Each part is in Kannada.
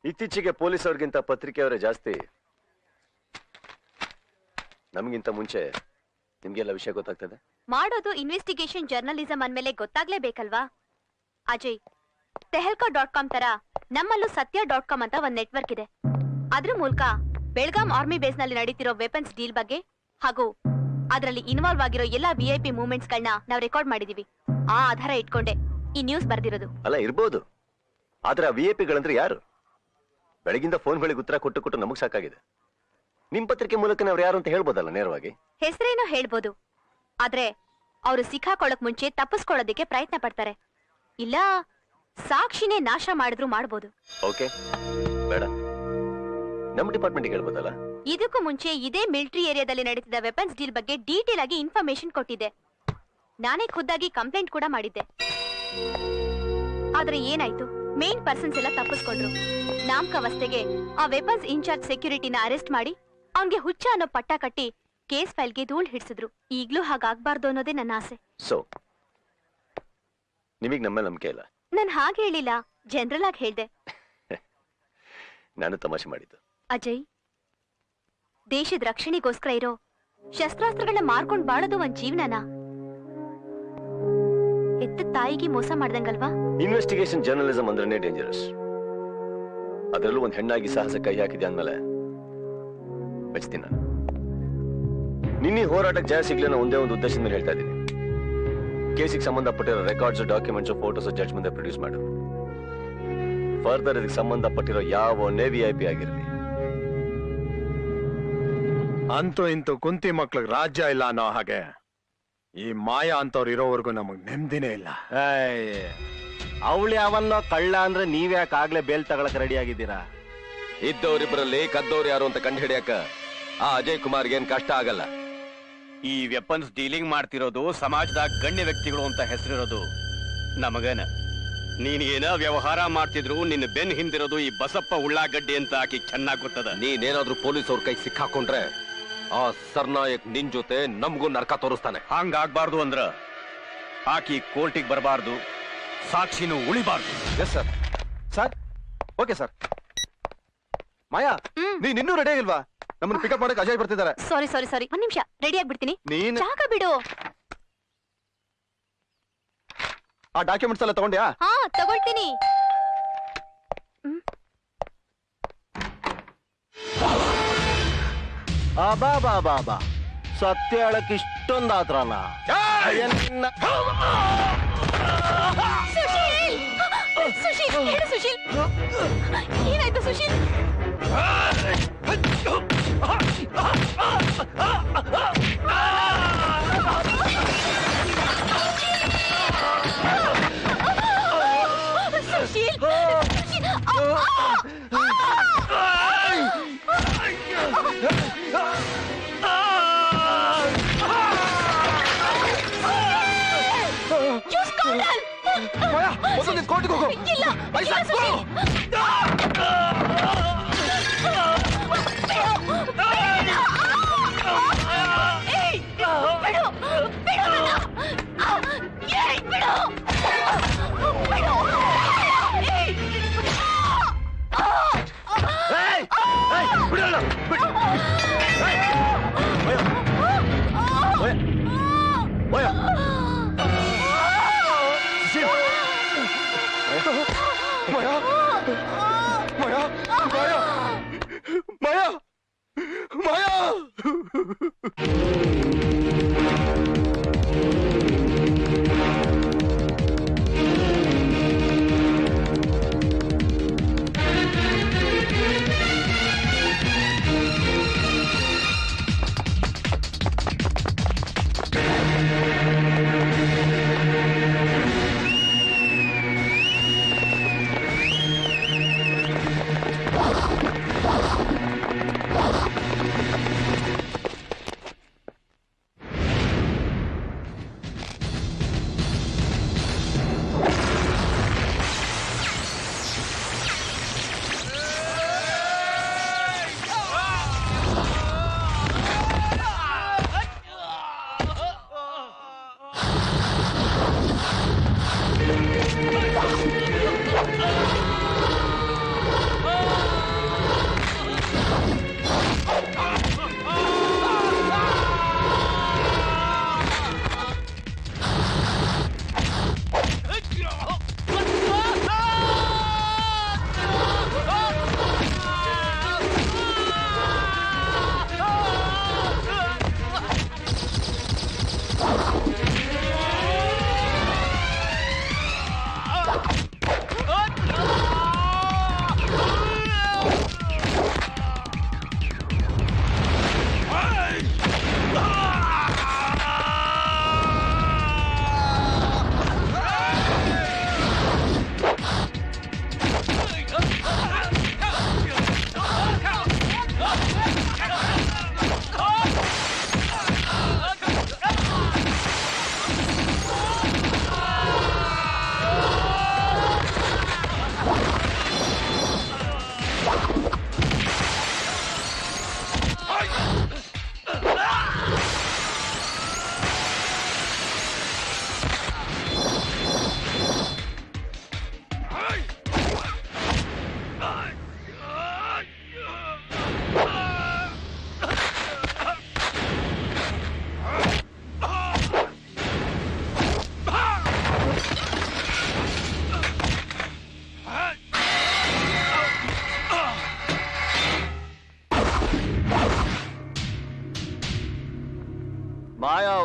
ಇತ್ತೀಚೆಗೆ ಪೊಲೀಸ್ ಅವ್ರಿಗಿಂತ ಪತ್ರಿಕೆಯವರೇ ಜಾಸ್ತಿ. ನಮಗಿಂತ ಮುಂಚೆ ನಿಮ್ಗೆಲ್ಲ ವಿಷಯ ಗೊತ್ತಾಗ್ತದೆ. ಮಾಡೋದು ಇನ್ವೆಸ್ಟಿಗೇಷನ್ ಜರ್ನಲಿಸಂ ಅಂದ್ಮೇಲೆ ಗೊತ್ತಾಗ್ಲೇಬೇಕಲ್ವಾ? ಅಜಯ್, tehelka.com ತರ ನಮ್ಮಲ್ಲೂ satya.com ಅಂತ ಒಂದ್ ನೆಟ್ವರ್ಕ್ ಇದೆ. ಅದ್ರ ಮೂಲಕ ಬೆಳಗಾಂ ಆರ್ಮಿ ಬೇಸ್ ನಲ್ಲಿ ನಡೀತಿರೋ ವೆಪನ್ಸ್ ಡೀಲ್ ಬಗ್ಗೆ ಹಾಗೂ ಅದರಲ್ಲಿ ಇನ್ವಾಲ್ವ್ ಆಗಿರೋ ಎಲ್ಲಾ VIP ಮೂವ್ಮೆಂಟ್ಸ್ ಗಳನ್ನ ನಾವು ರೆಕಾರ್ಡ್ ಮಾಡಿದೀವಿ. ಆ ಆಧಾರ ಇಟ್ಕೊಂಡೆ ಈ ನ್ಯೂಸ್ ಬರ್ದಿರೋದು. ಅಲ್ಲ ಇರ್ಬೋದು, ಆದ್ರೆ VIP ಯಾರು? ಬೆಳಗಿಂದ ಫೋನ್ಗಳಿಗೆ ಉತ್ತರ ಕೊಟ್ಟು ನಮಗ್ ಸಾಕಾಗಿದೆ. ನಿಮ್ ಪತ್ರಿಕೆ ಮೂಲಕ ಅವ್ರು ಯಾರು ಅಂತ ಹೇಳ್ಬೋದಲ್ಲ ನೇರವಾಗಿ? ಹೆಸರೇನೋ ಹೇಳ್ಬೋದು, ಆದ್ರೆ ಅವರು ಸಿಕ್ಕಾಕೊಳ್ಳಕ್ ಮುಂಚೆ ತಪ್ಪಿಸ್ಕೊಳ್ಳೋದಕ್ಕೆ ಪ್ರಯತ್ನ ಪಡ್ತಾರೆ. ಇಲ್ಲ ಸಾಕ್ಷಿನೇ ನಾಶ ಮಾಡಿದ್ರು ಮಾಡ್ಬೋದು. ಓಕೆ, ಬೇಡ, ನಮ್ಮ ಡಿಪಾರ್ಟ್ಮೆಂಟ್ ಹೇಳ್ಬೋದಲ್ಲ. ಇದಕ್ಕೂ ಮುಂಚೆ ಇದೇ ಮಿಲಿಟರಿ ಏರಿಯಾದಲ್ಲಿ ನಡೀತಿದ್ದ ವೆಪನ್ಸ್ ಡೀಲ್ ಬಗ್ಗೆ ಡೀಟೇಲ್ ಆಗಿ ಇನ್ಫಾರ್ಮೇಶನ್ ಕೊಟ್ಟಿದ್ದೆ. ನಾನೇ ಖುದ್ದಾಗಿ ಕಂಪ್ಲೇಂಟ್ ಕೂಡ ಮಾಡಿದ್ದೆ. ಆದ್ರೆ ಏನಾಯ್ತು, ಮೇನ್ ಪರ್ಸನ್ಸ್ ಎಲ್ಲ ತಪ್ಪಿಸ್ಕೊಂಡ್ರು. ನಾಮಕಾವಸ್ಥೆಗೆ ಆ ವೆಪನ್ಸ್ ಇನ್ಚಾರ್ಜ್ ಸೆಕ್ಯೂರಿಟಿನ ಅರೆಸ್ಟ್ ಮಾಡಿ ಅವನ್ಗೆ ಹುಚ್ಚ ಅನ್ನೋ ಪಟ್ಟ ಕಟ್ಟಿ ಕೇಸ್ ಫೈಲ್ಗೆ ಧೂಳ್ ಹಿಡಿಸಿದ್ರು. ಈಗ್ಲೂ ಹಾಗಾಗ್ಬಾರ್ದು ಅನ್ನೋದೇ ನನ್ನ ಆಸೆ. ಸೊ ನಿಮಗ್ ನಮ್ಮ ನಂಬಿಕೆ ಇಲ್ಲ? ನಾನು ಹಾಗೆ ಹೇಳಿಲ್ಲ, ಜನರಲ್ ಆಗಿ ಹೇಳ್ದೆ. ನಾನು ತಮಾಷೆ ಮಾಡಿದ್ದು. ಅಜಯ್, ದೇಶದ ರಕ್ಷಣೆಗೋಸ್ಕರ ಇರೋ ಶಸ್ತ್ರಾಸ್ತ್ರಗಳನ್ನ ಮಾರ್ಕೊಂಡ್ ಬಾಳೋದು ಒಂದ್ ಜೀವನನ? ಎತ್ತ ತಾಯಿಗೆ ಮೋಸ ಮಾಡ್ದಂಗಲ್ವಾ? ಇನ್ವೆಸ್ಟಿಗೇಷನ್ ಜರ್ನಲಿಸಂ ಅಂದ್ರೆ ಡೇಂಜರಸ್. ಅದರಲ್ಲೂ ಒಂದ್ ಹೆಣ್ಣಾಗಿ ಸಾಹಸ ಕೈ ಹಾಕಿದೆ ಅಂದ್ಮೇಲೆ ಮೆಚ್ತೀನಿ ನಾನು. ನಿನ್ನೆ ಹೋರಾಟಕ್ಕೆ ಜಯ ಸಿಗ್ಲಿ ಅನ್ನೋ ಒಂದೇ ಒಂದು ಉದ್ದೇಶದ ಮೇಲೆ ಹೇಳ್ತಾ ಇದ್ದೀನಿ. ಕೇಸಿಗೆ ಸಂಬಂಧಪಟ್ಟಿರೋ ರೆಕಾರ್ಡ್ಸ್, ಡಾಕ್ಯುಮೆಂಟ್ಸ್, ಫೋಟೋಸ್ ಜಡ್ಜ್ ಮುಂದೆ ಪ್ರೊಡ್ಯೂಸ್ ಮಾಡು. ಫರ್ದರ್ ಇದಕ್ಕೆ ಸಂಬಂಧಪಟ್ಟಿರೋ ಯಾವ VIP ಆಗಿರಲಿ. ಅಂತೂ ಇಂತೂ ಕುಂತಿ ಮಕ್ಳಿಗೆ ರಾಜ್ಯ ಇಲ್ಲ ಅನ್ನೋ ಹಾಗೆ ಈ ಮಾಯಾ ಅಂತವ್ರು ಇರೋವರೆಗೂ ನಮಗ್ ನೆಮ್ಮದಿನೇ ಇಲ್ಲ. ಅವಳು ಯಾವನ್ನೋ ಕಳ್ಳ ಅಂದ್ರೆ ನೀವ್ಯಾಕಾಗ್ಲೇ ಬೇಲ್ ತಗೊಳಕ್ ರೆಡಿ ಆಗಿದ್ದೀರಾ? ಇದ್ದವರಿಬ್ಬರಲ್ಲಿ ಕದ್ದವ್ರು ಯಾರು ಅಂತ ಕಂಡು ಹಿಡಿಯಕ ಆ ಅಜಯ್ ಕುಮಾರ್ಗೆ ಏನ್ ಕಷ್ಟ ಆಗಲ್ಲ. ಈ ವೆಪನ್ಸ್ ಡೀಲಿಂಗ್ ಮಾಡ್ತಿರೋದು ಸಮಾಜದಾಗ ಗಣ್ಯ ವ್ಯಕ್ತಿಗಳು ಅಂತ ಹೆಸರಿರೋದು ನಮಗೇನ. ನೀನೇನ ವ್ಯವಹಾರ ಮಾಡ್ತಿದ್ರು ನಿನ್ನ ಬೆನ್ ಹಿಂದಿರೋದು ಈ ಬಸಪ್ಪ ಉಳ್ಳಾಗಡ್ಡಿ ಅಂತ ಆಕಿ ಚೆನ್ನಾಗ್ ಗೊತ್ತದ. ನೀನೇನಾದ್ರೂ ಪೊಲೀಸ್ ಅವ್ರ ಕೈ ಸಿಕ್ಕಾಕೊಂಡ್ರೆ ಆ ಸರ್ನಾಯಕ್ ನಿನ್ ಜೊತೆ ನಮಗೂ ನರಕ ತೋರಿಸ್ತಾನೆ. ಹಂಗಾಗ್ಬಾರ್ದು ಅಂದ್ರ ಆಕಿ ಕೋರ್ಟಿಗೆ ಬರಬಾರ್ದು, ಸಾಕ್ಷಿನೂ ಉಳಿಬಾರ್ದು. Yes sir. Sir okay sir. Maya, ನೀನ್ ಇನ್ನೂ ರೆಡಿ ಆಗಿಲ್ವಾ? ನಮ್ಮನ್ನ ಪಿಕಪ್ ಮಾಡಕ್ಕೆ ಅಜಯ್ ಬರ್ತಿದ್ದಾರೆ. ಸಾರಿ ಸಾರಿ ಸಾರಿ, ಒಂದ್ ನಿಮಿಷ, ರೆಡಿ ಆಗ್ಬಿಡ್ತೀನಿ. ನೀನ್ ಜಾಗ ಬಿಡು. ಆ ಡಾಕ್ಯುಮೆಂಟ್ಸ್ ಎಲ್ಲ ತಗೊಂಡ್ಯಾ? ಹಾ ತಗೊಳ್ತೀನಿ. ಬಾ ಸತ್ಯ ಹೇಳಕ್ ಇಷ್ಟೊಂದು ಆತ್ರನ? ಸುಶೀಲ್, ಹೇಳು ಸುಶೀಲ್, ಏನಾಯ್ತು ಸುಶೀಲ್? ಸುಶೀಲ್, ಕೋರ್ಟಿಗೆ ಹೋಗು.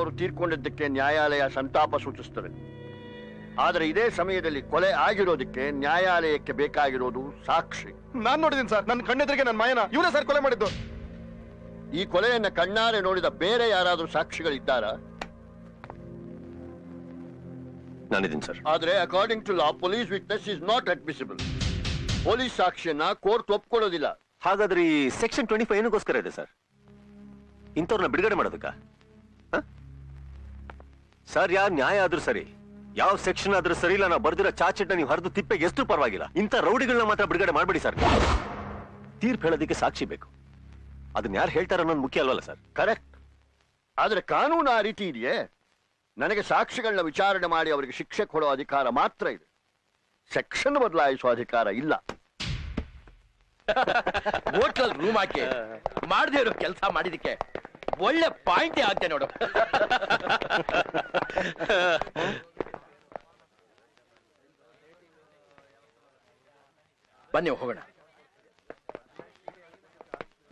ಅವರು ತೀರ್ಕೊಂಡಿದ್ದಕ್ಕೆ ನ್ಯಾಯಾಲಯ ಸಂತಾಪ ಸೂಚಿಸುತ್ತದೆ. ಆದರೆ ಇದೇ ಸಮಯದಲ್ಲಿ ಕೊಲೆ ಆಗಿರೋದಕ್ಕೆ ನ್ಯಾಯಾಲಯಕ್ಕೆ ಬೇಕಾಗಿರೋದು ಸಾಕ್ಷಿ. ನಾನ್ ನೋಡಿದೀನಿ ಸರ್, ನನ್ನ ಕಣ್ಣೆದ್ರಿಗೆ ನನ್ನ ಮಾಯನ ಇವರೇ ಸರ್ ಕೊಲೆ ಮಾಡಿದ್ದು. ಈ ಕೊಲೆಯನ್ನ ಕಣ್ಣಾರೆ ನೋಡಿದ ಬೇರೆ ಯಾರಾದ್ರೂ ಸಾಕ್ಷಿಗಳಿದ್ದಾರಾ? ನಾನಿದ್ದೀನಿ ಸರ್. ಆದ್ರೆ according to law police witness is not admissible. Police ಸಾಕ್ಷಿಯನ್ನ ಕೋರ್ಟ್ ಒಪ್ಕೊಳ್ಳೋದಿಲ್ಲ. ಹಾಗಾದ್ರೆ ಈ ಸೆಕ್ಷನ್ 25 ಏನಕ್ಕೋಸ್ಕರ ಇದೆ ಸರ್? ಇಂಥವ್ರನ್ನ ಬಿಡುಗಡೆ ಮಾಡೋದಕ್ಕ? ಸರ್, ಯಾವ ನ್ಯಾಯ ಆದ್ರೂ ಸರಿ, ಯಾವ ಸೆಕ್ಷನ್ ಆದ್ರೂ ಸರಿ ಇಲ್ಲ, ನಾವು ಬರ್ದಿರೋ ಚಾರ್ಜ್ಶೀಟ್ನ ನೀವು ಹರಿದು ತಿಪ್ಪೆಗೆ ಎಷ್ಟು ಪರವಾಗಿಲ್ಲ. ಇಂಥ ರೌಡಿಗಳನ್ನ ಮಾತ್ರ ಬಿಡುಗಡೆ ಮಾಡ್ಬೇಡಿ ಸರ್. ತೀರ್ಪು ಹೇಳೋದಕ್ಕೆ ಸಾಕ್ಷಿ ಬೇಕು. ಅದನ್ನ ಯಾರು ಹೇಳ್ತಾರೆ ಅನ್ನೋದು ಮುಖ್ಯ ಅಲ್ವಲ್ಲ ಸರ್? ಕರೆಕ್ಟ್. ಆದ್ರೆ ಕಾನೂನು ಆ ರೀತಿ ಇದೆಯೇ? ನನಗೆ ಸಾಕ್ಷಿಗಳನ್ನ ವಿಚಾರಣೆ ಮಾಡಿ ಅವರಿಗೆ ಶಿಕ್ಷೆ ಕೊಡೋ ಅಧಿಕಾರ ಮಾತ್ರ ಇದೆ. ಸೆಕ್ಷನ್ ಬದಲಾಯಿಸುವ ಅಧಿಕಾರ ಇಲ್ಲ. ಹೋಟೆಲ್ ರೂಮ್ ಹಾಕಿ ಮಾಡದೇ ಇರೋ ಕೆಲಸ ಮಾಡಿದಕ್ಕೆ ಒಳ್ಳೆ ಪಾಯಿಂಟ್ ಆಗ್ತೆ ನೋಡು. ಬನ್ನಿ ಹೋಗೋಣ.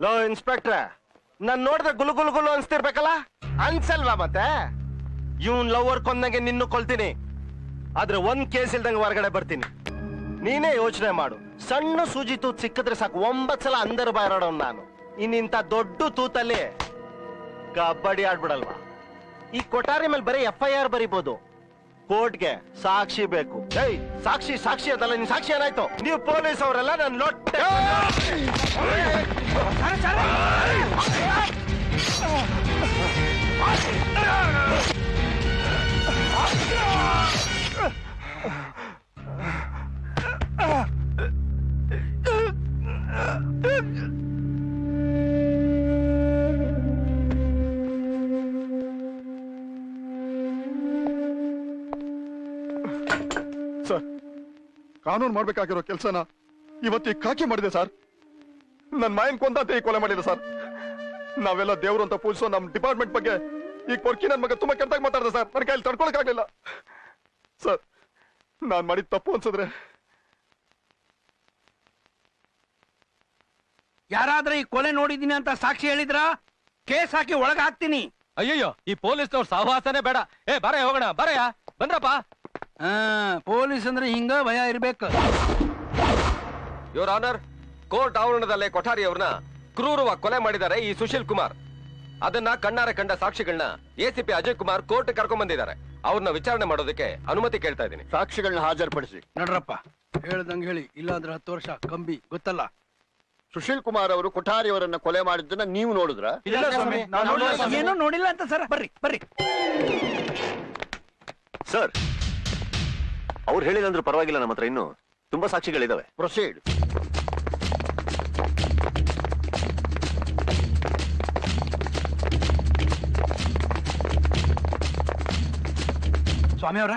ಲೋ ಇನ್ಸ್ಪೆಕ್ಟ್ರ, ನಾನ್ ನೋಡಿದ್ರೆ ಗುಲು ಗುಲು ಗುಲು ಅನ್ಸ್ತಿರ್ಬೇಕಲ್ಲ, ಅನ್ಸಲ್ವಾ? ಮತ್ತೆ ಇವನ್ ಲವರ್ ಕೊಂದಂಗೆ ನಿನ್ನೂ ಕೊಲ್ತೀನಿ, ಆದ್ರೆ ಒಂದ್ ಕೇಸ್ ಇಲ್ದಂಗೆ ಹೊರಗಡೆ ಬರ್ತೀನಿ. ನೀನೇ ಯೋಚನೆ ಮಾಡು, ಸಣ್ಣ ಸೂಜಿ ತೂತ್ ಸಿಕ್ಕಿದ್ರೆ ಸಾಕು 9 ಸಲ ಅಂದರ್ ಬಾರಾಡೋನ್ ನಾನು. ಇನ್ನಿಂತ ದೊಡ್ಡ ತೂತಲ್ಲಿ ಕಬಡ್ಡಿ ಆಡ್ಬಿಡಲ್ವಾ? ಈ ಕೊಠಾರಿ ಮೇಲೆ ಬರೀ FIR ಬರೀಬಹುದು, ಕೋರ್ಟ್ಗೆ ಸಾಕ್ಷಿ ಬೇಕು. ಏಯ್, ಸಾಕ್ಷಿ ಸಾಕ್ಷಿ ಅದಲ್ಲ, ನಿನ್ ಸಾಕ್ಷಿ ಏನಾಯ್ತು? ನೀವು ಪೊಲೀಸ್ ಅವರೆಲ್ಲ ನನ್ನ ಲೊಟ್ಟೆ. ಸರ್, ಕಾನೂನು ಮಾಡ್ಬೇಕಾಗಿರೋ ಕೆಲಸನ ಇವತ್ತು ಕಾಕಿ ಮಾಡಿದೆ ಸರ್. ನನ್ ಮಾಯನ್ ಕೊಂದಂತೆ ಈ ಕೊಲೆ ಮಾಡಿದೆ ಸರ್. ನಾವೆಲ್ಲ ದೇವ್ರು ಅಂತ ಪೂಜಿಸೋ ನಮ್ ಡಿಪಾರ್ಟ್ಮೆಂಟ್ ಬಗ್ಗೆ ಈ ಕೊರ್ಕಿ ನನ್ ಮಗ ತುಂಬಾ ಕೆಟ್ಟದಾಗ ಮಾತಾಡ್ದೆ ಸರ್. ನನ್ನ ಕೈಯಲ್ಲಿ ತಡ್ಕೊಳಕ್ ಆಗ್ಲಿಲ್ಲ ಸರ್. ನಾನ್ ಮಾಡಿದ ತಪ್ಪು ಅನ್ಸಿದ್ರೆ ಯಾರಾದ್ರೆ ಈ ಕೊಲೆ ನೋಡಿದೀನಿ ಅಂತ ಸಾಕ್ಷಿ ಹೇಳಿದ್ರ ಕೇಸ್ ಹಾಕಿ ಒಳಗ ಹಾಕ್ತೀನಿ. ಅಯ್ಯಯ್ಯೋ, ಈ ಪೊಲೀಸ್ನವ್ರ ಸಹವಾಸನೆ ಬೇಡ. ಬರ ಹೋಗೋಣ, ಬರಯ್ಯ, ಬಂದ್ರಪ್ಪ. ಪೊಲೀಸ್ ಅಂದ್ರೆ ಹಿಂಗ ಭಯ ಇರ್ಬೇಕು. ಯುವರ್ ಆನರ್, ಕೋರ್ಟ್ ಆವರಣದಲ್ಲೇ ಕೊಠಾರಿ ಅವ್ರನ್ನ ಕ್ರೂರವಾಗಿ ಕೊಲೆ ಮಾಡಿದ್ದಾರೆ ಈ ಸುಶೀಲ್ ಕುಮಾರ್. ಅದನ್ನ ಕಣ್ಣಾರೆ ಕಂಡ ಸಾಕ್ಷಿಗಳನ್ನ ACP ಅಜಯ್ ಕುಮಾರ್ ಕೋರ್ಟ್ ಕರ್ಕೊಂಡ್ ಬಂದಿದ್ದಾರೆ. ಅವ್ರನ್ನ ವಿಚಾರಣೆ ಮಾಡೋದಕ್ಕೆ ಅನುಮತಿ ಕೇಳ್ತಾ ಇದ್ದೀನಿ. ಸಾಕ್ಷಿಗಳನ್ನ ಹಾಜರುಪಡಿಸಿ. ನಡ್ರಪ್ಪ, ಹೇಳ್ದಂಗೆ ಹೇಳಿ, ಇಲ್ಲಾಂದ್ರೆ 10 ವರ್ಷ ಕಂಬಿ, ಗೊತ್ತಲ್ಲ? ಸುಶೀಲ್ ಕುಮಾರ್ ಅವರು ಕೊಠಾರಿ ಅವರನ್ನ ಕೊಲೆ ಮಾಡಿದ್ದನ್ನ ನೀವು ನೋಡಿದ್ರ? ಏನೋ ನೋಡಿಲ್ಲ ಅಂತ ಸರ್. ಬರ್ರಿ ಬರ್ರಿ ಸರ್, ಅವ್ರು ಹೇಳಿದಂದ್ರೂ ಪರವಾಗಿಲ್ಲ, ನಮ್ಮ ಹತ್ರ ಇನ್ನು ತುಂಬಾ ಸಾಕ್ಷಿಗಳಿದಾವೆ. ಪ್ರೊಸೀಡ್. ಸ್ವಾಮಿ ಅವರ,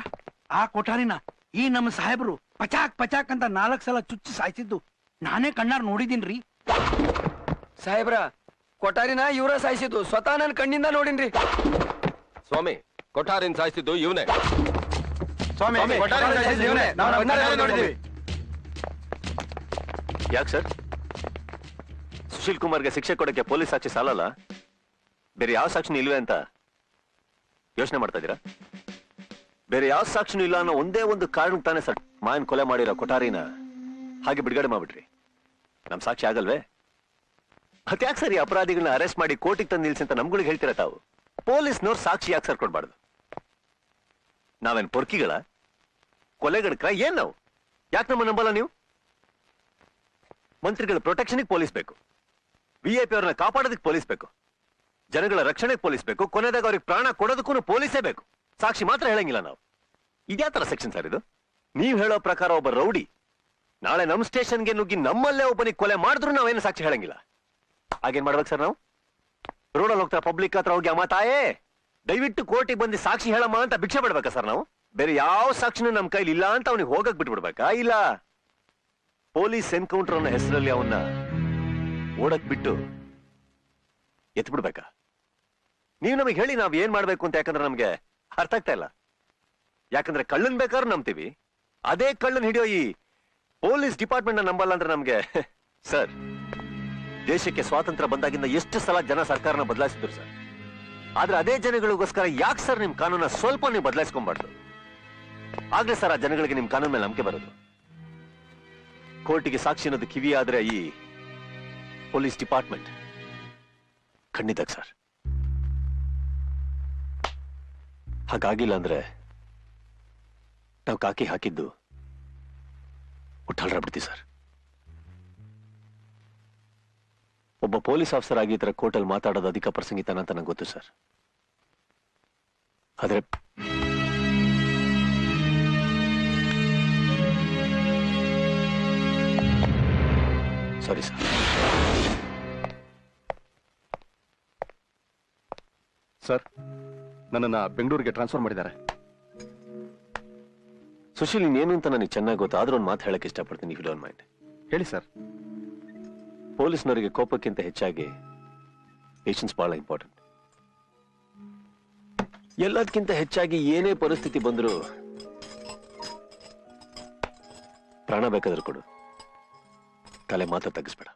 ಆ ಕೊಠಾರಿನ ಈ ನಮ್ಮ ಸಾಹೇಬರು ಪಚಾಕ್ ಪಚಾಕ್ ಅಂತ 4 ಸಲ ಚುಚ್ಚಿ ಸಾಯಿಸಿದ್ದು ನಾನೇ ಕಣ್ಣಾರ್ ನೋಡಿದೀನ್ರಿ. ಸಾಹೇಬ್ರ, ಕೊಠಾರಿನ ಇವರ ಸಾಯಿಸಿದ್ದು ಸ್ವತಃ ನನ್ನ ಕಣ್ಣಿಂದ ನೋಡಿನ್ರಿ. ಸ್ವಾಮಿ, ಕೊಠಾರಿನ ಸಾಯಿಸಿದ್ದು ಇವನೇ. ಯಾಕೆ ಸರ್? ಸುಶೀಲ್ ಕುಮಾರ್ಗೆ ಶಿಕ್ಷೆ ಕೊಡಕ್ಕೆ ಪೊಲೀಸ್ ಸಾಕ್ಷಿ ಸಾಲಲ್ಲ? ಬೇರೆ ಯಾವ ಸಾಕ್ಷಿನೂ ಇಲ್ವೇ ಅಂತ ಯೋಚನೆ ಮಾಡ್ತಾ ಇದೀರಾ? ಬೇರೆ ಯಾವ ಸಾಕ್ಷಿನೂ ಇಲ್ಲ ಅನ್ನೋ ಒಂದೇ ಒಂದು ಕಾರಣಕ್ಕೆ ತಾನೇ ಸರ್ ಮಾಯನ್ ಕೊಲೆ ಮಾಡಿರೋ ಕೊಠಾರಿನ ಹಾಗೆ ಬಿಡುಗಡೆ ಮಾಡ್ಬಿಟ್ರಿ. ನಮ್ ಸಾಕ್ಷಿ ಆಗಲ್ವೇ? ಅದ್ಯಾಕೆ ಸರ್ ಈ ಅಪರಾಧಿಗಳನ್ನ ಅರೆಸ್ಟ್ ಮಾಡಿ ಕೋರ್ಟಿಗೆ ತಂದು ನಿಲ್ಸಿ ಅಂತ ನಮ್ಗಳಿಗೆ ಹೇಳ್ತೀರಾ ತಾವು? ಪೊಲೀಸ್ನವ್ರು ಸಾಕ್ಷಿ ಯಾಕೆ ಸರ್ ಕೊಡ್ಬಾರ್ದು? ನಾವೇನ್ ಪೊರ್ಕಿಗಳ, ಕೊಲೆಗಡಕ್ರ? ಏನ್ ನಾವು? ಯಾಕೆ ನಮ್ಮ ನಂಬಲ್ಲ ನೀವು? ಮಂತ್ರಿಗಳ ಪ್ರೊಟೆಕ್ಷನ್ಗೆ ಪೊಲೀಸ್ ಬೇಕು, VIP ಅವ್ರನ್ನ ಕಾಪಾಡೋದಕ್ಕೆ ಪೊಲೀಸ್ ಬೇಕು, ಜನಗಳ ರಕ್ಷಣೆಗೆ ಪೊಲೀಸ್ ಬೇಕು, ಕೊನೆದಾಗ ಅವ್ರಿಗೆ ಪ್ರಾಣ ಕೊಡೋದಕ್ಕೂ ಪೊಲೀಸೇ ಬೇಕು. ಸಾಕ್ಷಿ ಮಾತ್ರ ಹೇಳಂಗಿಲ್ಲ ನಾವು. ಇದ್ಯಾ ತರ ಸೆಕ್ಷನ್ ಸರ್ ಇದು? ನೀವ್ ಹೇಳೋ ಪ್ರಕಾರ ಒಬ್ಬ ರೌಡಿ ನಾಳೆ ನಮ್ ಸ್ಟೇಷನ್ಗೆ ನುಗ್ಗಿ ನಮ್ಮಲ್ಲೇ ಒಬ್ಬನಿಗೆ ಕೊಲೆ ಮಾಡಿದ್ರು ನಾವೇನು ಸಾಕ್ಷಿ ಹೇಳಂಗಿಲ್ಲ. ಹಾಗೇನ್ ಮಾಡ್ಬೇಕು ಸರ್ ನಾವು? ರೋಡಲ್ಲಿ ಹೋಗ್ತಾ ಪಬ್ಲಿಕ್ ಹತ್ರ ಹೋಗಿ ಅಮ್ಮ ತಾಯೇ ದಯವಿಟ್ಟು ಕೋರ್ಟಿಗೆ ಬಂದು ಸಾಕ್ಷಿ ಹೇಳಮ್ಮ ಅಂತ ಭಿಕ್ಷೆ ಬಿಡ್ಬೇಕಾ ಸರ್ ನಾವು? ಬೇರೆ ಯಾವ ಸಾಕ್ಷಿನೂ ನಮ್ ಕೈಲಿ ಇಲ್ಲ ಅಂತ ಅವನಿಗೆ ಹೋಗಕ್ ಬಿಟ್ಬಿಡ್ಬೇಕಾ? ಇಲ್ಲ, ಪೊಲೀಸ್ ಎನ್ಕೌಂಟರ್ ಅನ್ನೋ ಹೆಸರಲ್ಲಿ ಅವನ್ನ ಓಡಕ್ ಬಿಟ್ಟು ಎತ್ ಬಿಡ್ಬೇಕಾ? ನೀವು ನಮಗೆ ಹೇಳಿ ನಾವ್ ಏನ್ ಮಾಡ್ಬೇಕು ಅಂತ. ಯಾಕಂದ್ರೆ ನಮ್ಗೆ ಅರ್ಥ ಆಗ್ತಾ ಇಲ್ಲ. ಯಾಕಂದ್ರೆ ಕಳ್ಳನ್ ಬೇಕಾದ್ರೂ ನಂಬ್ತೀವಿ, ಅದೇ ಕಳ್ಳನ್ ಹಿಡಿಯೋ ಈ ಪೊಲೀಸ್ ಡಿಪಾರ್ಟ್ಮೆಂಟ್ ನಂಬಲ್ಲ ಅಂದ್ರೆ ನಮ್ಗೆ ಸರ್, ದೇಶಕ್ಕೆ ಸ್ವಾತಂತ್ರ್ಯ ಬಂದಾಗಿಂದ ಎಷ್ಟು ಸಲ ಜನ ಸರ್ಕಾರನ ಬದಲಾಯಿಸಿದ್ರು ಸರ್. ಆದ್ರೆ ಅದೇ ಜನಗಳಿಗೋಸ್ಕರ ಯಾಕೆ ಸರ್ ನಿಮ್ ಕಾನೂನ ಸ್ವಲ್ಪ ನೀವು ಬದಲಾಯಿಸ್ಕೊಂಬಾರ್ದು? ಆಗ್ಲೇ ಸರ್ ಆ ಜನಗಳಿಗೆ ನಿಮ್ ಕಾನೂನ್ ಮೇಲೆ ನಂಬಿಕೆ ಬರೋದು. ಕೋರ್ಟಿಗೆ ಸಾಕ್ಷಿ ಅನ್ನೋದು ಕಿವಿ ಆದ್ರೆ ಈ ಪೊಲೀಸ್ ಡಿಪಾರ್ಟ್ಮೆಂಟ್ ಖಂಡಿತ ಸರ್. ಹಾಗಾಗಿಲ್ಲ ಅಂದ್ರೆ ನಾವು ಕಾಕಿ ಹಾಕಿದ್ದು ಬಿಡ್ತೀವಿ ಸರ್. ಒಬ್ಬ ಪೊಲೀಸ್ ಆಫೀಸರ್ ಆಗಿ ಈ ತರ ಕೋರ್ಟಲ್ಲಿ ಮಾತಾಡೋದು ಅಧಿಕ ಪ್ರಸಂಗಿತನ ಅಂತ ನಂಗೆ ಗೊತ್ತು ಸರ್. ಆದ್ರೆ ಸಾರಿ ಸರ್. ಸರ್, ನನ್ನನ್ನ ಬೆಂಗಳೂರಿಗೆ ಟ್ರಾನ್ಸ್ಫರ್ ಮಾಡಿದ್ದಾರೆ. ಸುಶೀಲ್, ನೀನೇನು ಅಂತ ನನಗೆ ಚೆನ್ನಾಗಿ ಗೊತ್ತು. ಆದ್ರೂ ಒಂದು ಮಾತು ಹೇಳಕ್ ಇಷ್ಟಪಡ್ತೀನಿ, ಇಫ್ ಯು ಡೋಂಟ್ ಮೈಂಡ್. ಹೇಳಿ ಸರ್. ಪೊಲೀಸ್ನವರಿಗೆ ಕೋಪಕ್ಕಿಂತ ಹೆಚ್ಚಾಗಿ ಪೇಷನ್ಸ್ ಬಹಳ ಇಂಪಾರ್ಟೆಂಟ್. ಎಲ್ಲದಕ್ಕಿಂತ ಹೆಚ್ಚಾಗಿ ಏನೇ ಪರಿಸ್ಥಿತಿ ಬಂದರೂ ಪ್ರಾಣ ಬೇಕಾದ್ರೂ ಕೊಡು, ತಲೆ ಮಾತ್ರ ತಗ್ಗಿಸ್ಬೇಡ.